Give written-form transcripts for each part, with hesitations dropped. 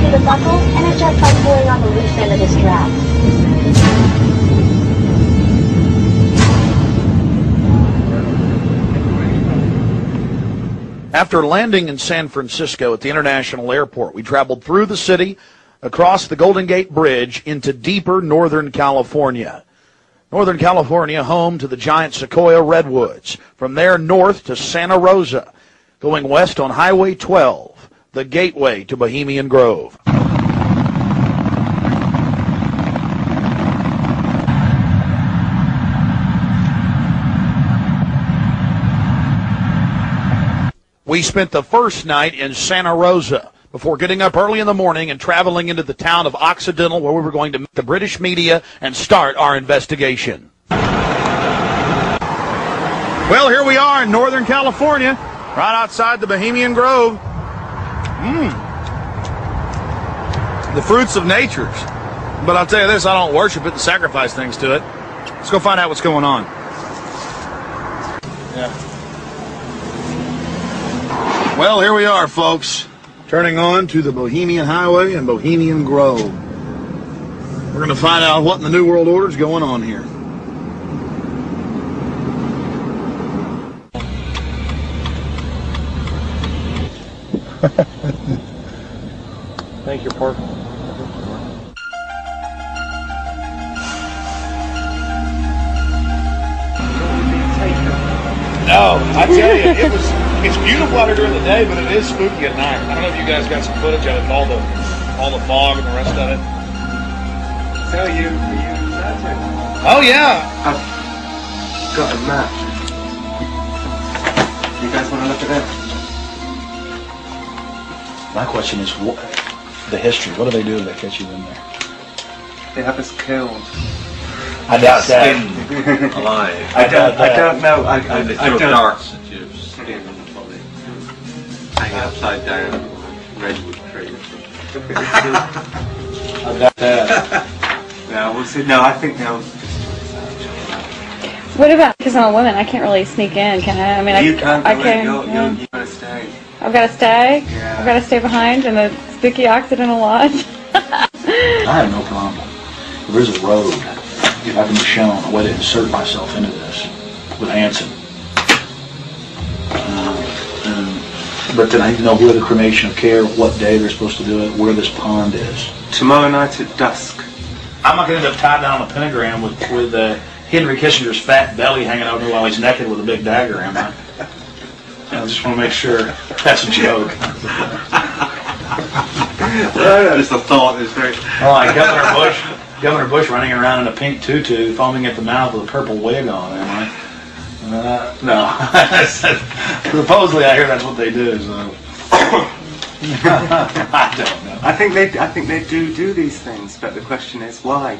undo the buckle and adjust by pulling on the loose end of the strap. After landing in San Francisco at the International Airport, we traveled through the city, across the Golden Gate Bridge, into deeper Northern California. Northern California, home to the giant Sequoia redwoods. From there, north to Santa Rosa, going west on Highway 12, the gateway to Bohemian Grove. We spent the first night in Santa Rosa before getting up early in the morning and traveling into the town of Occidental, where we were going to meet the British media and start our investigation. Well, here we are in Northern California, right outside the Bohemian Grove. The fruits of nature. But I'll tell you this, I don't worship it and sacrifice things to it. Let's go find out what's going on. Yeah. Well, here we are, folks, turning on to the Bohemian Highway and Bohemian Grove. We're going to find out what in the New World Order is going on here. Thank you, Park. No, I tell you, it's beautiful out here during the day, but it is spooky at night. I don't know if you guys got some footage of it, all the fog and the rest of it. So you searching? Oh yeah. I've got a map. You guys want to look at it? My question is, what, the history. What do they do if they catch you in there? They have us killed. I doubt that. Alive. I don't know. They throw darts at your skin and body. Hanging upside down, redwood trees. I doubt that. No, we'll see. No, I think they'll. What about, because I'm a woman, I can't really sneak in, can I? I mean, You can't. I can. You gotta stay. I've got to stay. Yeah. I've got to stay behind in the spooky Occidental Lodge. I have no problem. There is a road. If I can be shown a way to insert myself into this with Hanson. But then I need to know where the cremation of care, what day they're supposed to do it, where this pond is. Tomorrow night at dusk. I'm not going to end up tied down on a pentagram with Henry Kissinger's fat belly hanging over while he's naked with a big dagger, am I? I just want to make sure that's a joke. That is the thought. It's very. Oh, like Governor Bush running around in a pink tutu, foaming at the mouth with a purple wig on, am I? No. Supposedly, I hear that's what they do. So. I don't know. I think they do these things, but the question is why.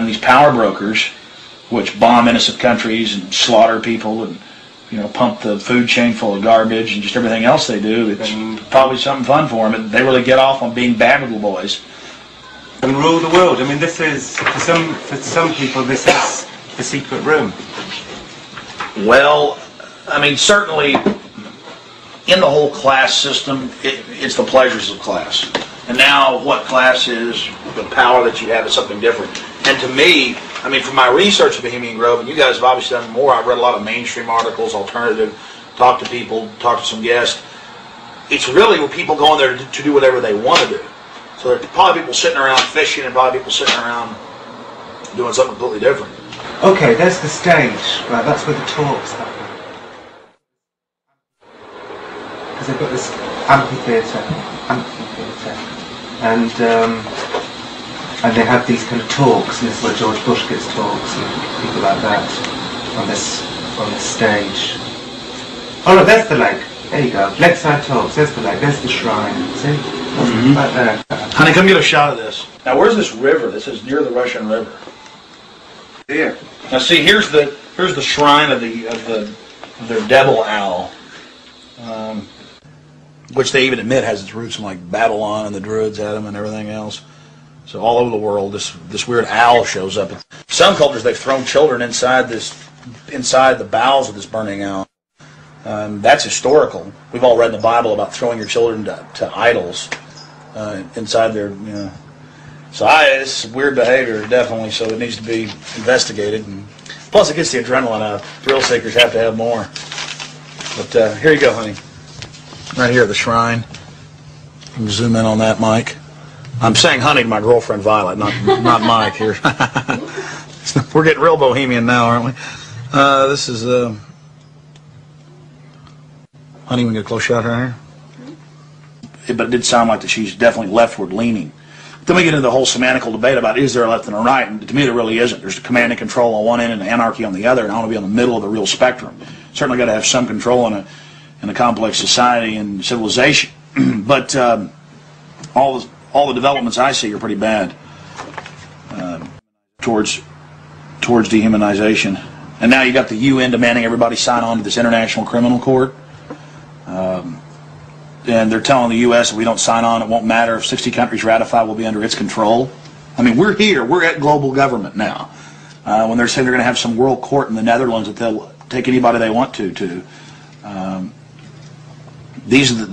These power brokers, which bomb innocent countries and slaughter people and pump the food chain full of garbage and just everything else they do, it's probably something fun for them. And they really get off on being bad little boys. And rule the world. I mean, this is for some people. This is the secret room. Well, I mean, certainly in the whole class system, it's the pleasures of class. And now what class is, the power that you have is something different. And to me, I mean, from my research of Bohemian Grove, and you guys have obviously done more, I've read a lot of mainstream articles, alternative, talked to people, talked to some guests. It's really where people go in there to do whatever they want to do. So there are probably people sitting around fishing and probably people sitting around doing something completely different. Okay, there's the stage. Right, that's where the talks happen. Because they've got this amphitheatre, and they have these kind of talks, and this is where George Bush gives talks and people like that on this stage. Oh look, there's the lake. There you go. Lakeside talks. There's the lake. There's the shrine. See? Right there. Honey, come get a shot of this. Now, where's this river? This is near the Russian River. Here. Now, see, here's the shrine of their devil owl, which they even admit has its roots in like Babylon and the Druids had them and everything else. So all over the world, this weird owl shows up. Some cultures, they've thrown children inside the bowels of this burning owl. That's historical. We've all read in the Bible about throwing your children to idols. inside their, you know. So it's weird behavior, definitely, so it needs to be investigated. And plus, it gets the adrenaline out. Thrill seekers have to have more. But here you go, honey. Right here at the shrine. You can zoom in on that, Mike. I'm saying honey to my girlfriend, Violet, not Mike here. We're getting real bohemian now, aren't we? This is, honey, we can get a close shot right here. But it did sound like that she's definitely leftward leaning. Then we get into the whole semantical debate about is there a left and a right, and to me there really isn't. There's command and control on one end and anarchy on the other, and I want to be on the middle of the real spectrum. Certainly got to have some control in a complex society and civilization, but all the developments I see are pretty bad towards dehumanization. And now you got the UN demanding everybody sign on to this International Criminal Court. And they're telling the U.S. if we don't sign on, it won't matter. If 60 countries ratify, we'll be under its control. I mean, we're here. We're at global government now. When they're saying they're going to have some world court in the Netherlands that they'll take anybody they want to. These are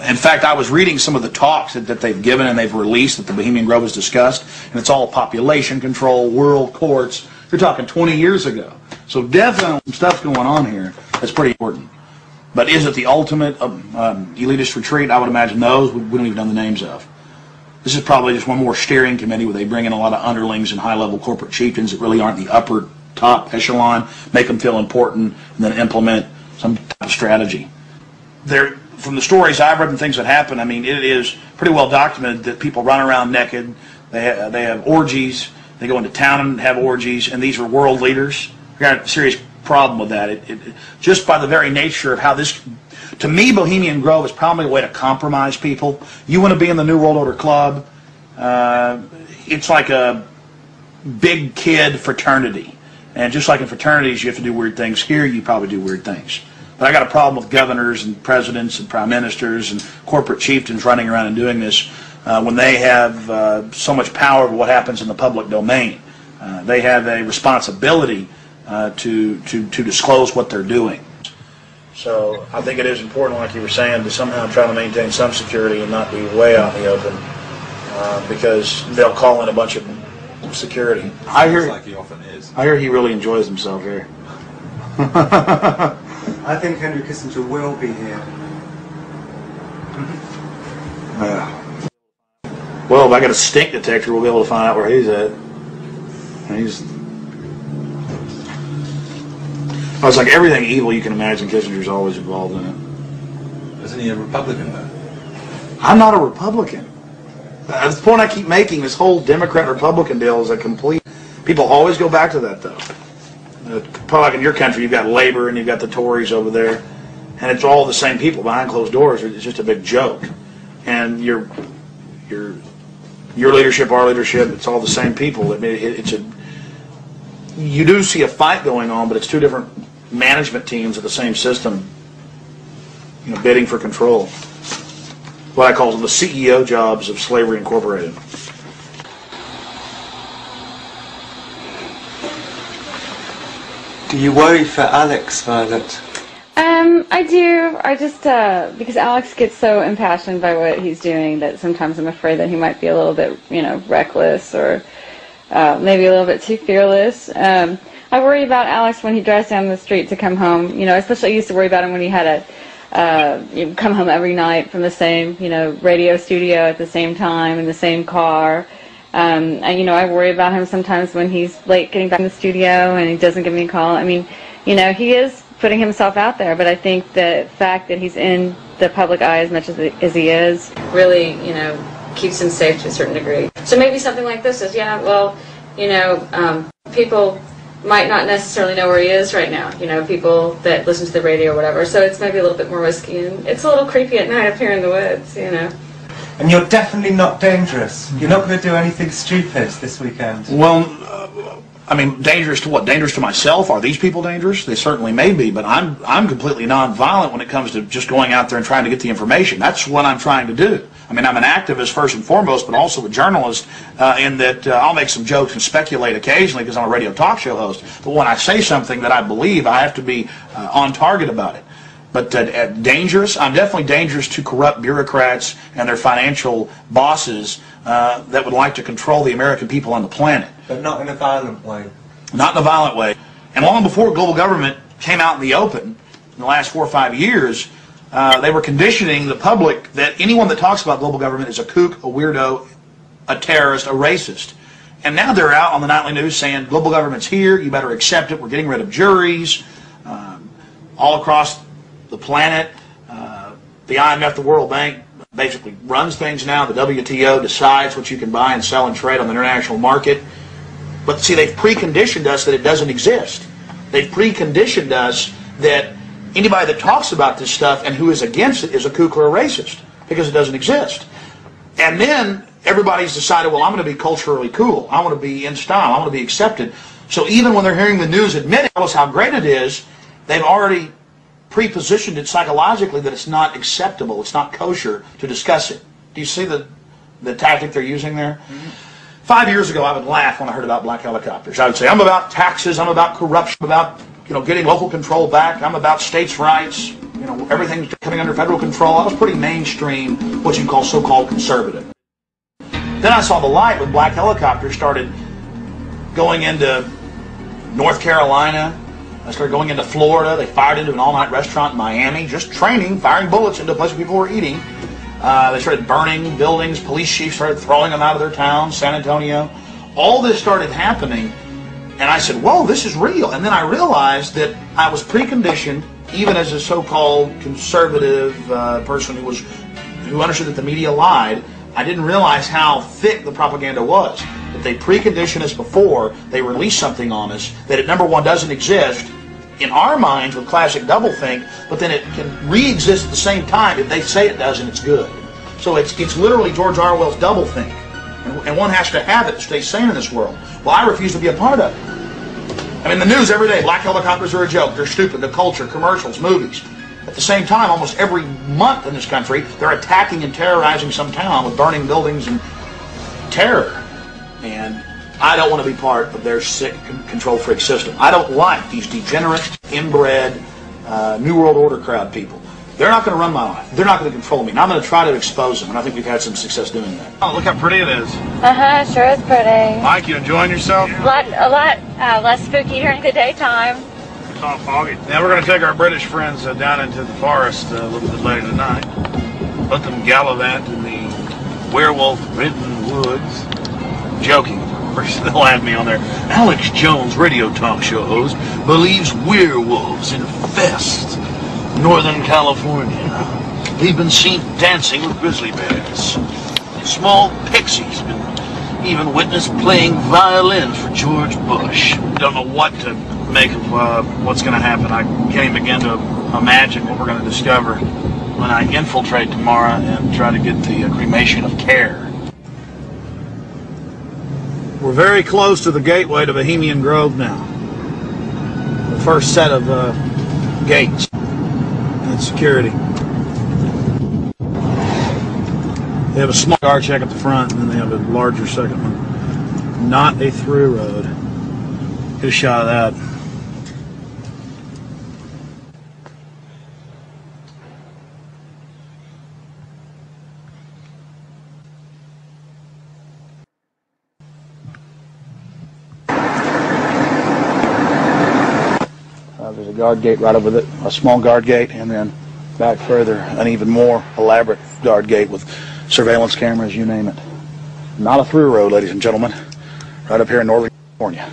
in fact, I was reading some of the talks that they've given and they've released that the Bohemian Grove has discussed, and it's all population control, world courts. You're talking 20 years ago. So definitely some stuff going on here that's pretty important. But is it the ultimate elitist retreat? I would imagine those we don't even know the names of. This is probably just one more steering committee where they bring in a lot of underlings and high-level corporate chieftains that really aren't the upper top echelon, make them feel important, and then implement some type of strategy. From the stories I've read and things that happen, I mean, it is pretty well documented that people run around naked. They have orgies. They go into town and have orgies, and these are world leaders. We've got a serious problem with that. Just by the very nature of how this, to me, Bohemian Grove is probably a way to compromise people. You want to be in the New World Order Club. It's like a big kid fraternity. And just like in fraternities, you have to do weird things. Here, you probably do weird things. But I got a problem with governors and presidents and prime ministers and corporate chieftains running around and doing this when they have so much power over what happens in the public domain. They have a responsibility to disclose what they're doing. So I think it is important, like you were saying, to somehow try to maintain some security and not be way out in the open because they'll call in a bunch of security. I hear, like he often is. I hear he really enjoys himself here. I think Henry Kissinger will be here. Well, if I got a stink detector, we'll be able to find out where he's at. I was like, everything evil you can imagine, Kissinger's always involved in it. Isn't he a Republican, though? I'm not a Republican. That's the point I keep making. This whole Democrat-Republican deal is a complete... People always go back to that, though. Probably like in your country, you've got Labor and you've got the Tories over there, and it's all the same people behind closed doors. It's just a big joke. And your leadership, our leadership, it's all the same people. I mean, you do see a fight going on, but it's two different management teams of the same system, bidding for control. What I call the CEO jobs of Slavery Incorporated. Do you worry for Alex, Violet? I do. I just, because Alex gets so impassioned by what he's doing that sometimes I'm afraid that he might be a little bit, reckless or maybe a little bit too fearless. I worry about Alex when he drives down the street to come home. Especially I used to worry about him when he had come home every night from the same, radio studio at the same time in the same car. And, I worry about him sometimes when he's late getting back in the studio and he doesn't give me a call. I mean, he is putting himself out there, but I think the fact that he's in the public eye as much as he is really, keeps him safe to a certain degree. So maybe something like this is, people might not necessarily know where he is right now, people that listen to the radio or whatever, so it's maybe a little bit more risky, and it's a little creepy at night up here in the woods, And you're definitely not dangerous. You're not going to do anything stupid this weekend. Well, dangerous to what? Dangerous to myself? Are these people dangerous? They certainly may be, but I'm completely non-violent when it comes to just going out there and trying to get the information. That's what I'm trying to do. I'm an activist first and foremost, but also a journalist in that I'll make some jokes and speculate occasionally because I'm a radio talk show host. But when I say something that I believe, I have to be on target about it. But dangerous, I'm definitely dangerous to corrupt bureaucrats and their financial bosses that would like to control the American people on the planet. But not in a violent way. Not in a violent way. And long before global government came out in the open, in the last 4 or 5 years, they were conditioning the public that anyone that talks about global government is a kook, a weirdo, a terrorist, a racist. And now they're out on the nightly news saying global government's here, you better accept it, we're getting rid of juries all across the planet. The IMF, the World Bank, basically runs things now. The WTO decides what you can buy and sell and trade on the international market. But see, they've preconditioned us that it doesn't exist. They've preconditioned us that anybody that talks about this stuff and who is against it is a kook or a racist because it doesn't exist. And then everybody's decided, well, I'm going to be culturally cool. I want to be in style. I want to be accepted. So even when they're hearing the news admitting us how great it is, they've already pre-positioned it psychologically that it's not acceptable, it's not kosher to discuss it. Do you see the tactic they're using there? Mm-hmm. 5 years ago, I would laugh when I heard about black helicopters. I would say, I'm about taxes, I'm about corruption, I'm about getting local control back, I'm about states' rights, everything's coming under federal control. I was pretty mainstream, what you call so-called conservative. Then I saw the light when black helicopters started going into North Carolina. I started going into Florida. They fired into an all-night restaurant in Miami, just training, firing bullets into a place where people were eating. They started burning buildings. Police chiefs started throwing them out of their towns, San Antonio. All this started happening, and I said, whoa, this is real. And then I realized that I was preconditioned, even as a so-called conservative person who understood that the media lied. I didn't realize how thick the propaganda was. That they preconditioned us before they release something on us that it, number one, doesn't exist in our minds with classic doublethink, but then it can re-exist at the same time if they say it does and it's good. So it's literally George Orwell's doublethink, and one has to have it to stay sane in this world. Well, I refuse to be a part of it. I mean, the news every day, black helicopters are a joke, they're stupid, the culture, commercials, movies. At the same time, almost every month in this country, they're attacking and terrorizing some town with burning buildings and terror. And I don't want to be part of their sick control freak system. I don't like these degenerate, inbred, New World Order crowd people. They're not going to run my life. They're not going to control me. And I'm going to try to expose them. And I think we've had some success doing that. Oh, look how pretty it is. Sure is pretty. Mike, you enjoying yourself? A lot less spooky during the daytime. It's all foggy. Now we're going to take our British friends down into the forest a little bit later tonight. Let them gallivant in the werewolf-ridden woods. Joking. They'll add me on there. Alex Jones, radio talk show host, believes werewolves infest Northern California. They've been seen dancing with grizzly bears. Small pixies been even witnessed playing violin for George Bush. Don't know what to make of what's going to happen. I can't even begin to imagine what we're going to discover when I infiltrate tomorrow and try to get the cremation of care. We're very close to the gateway to Bohemian Grove now. The first set of gates and security. They have a small guard check at the front, and then they have a larger second one. Not a through road. Get a shot of that. There's a guard gate right over there, a small guard gate, and then back further, an even more elaborate guard gate with surveillance cameras, you name it. Not a through road, ladies and gentlemen, right up here in Northern California.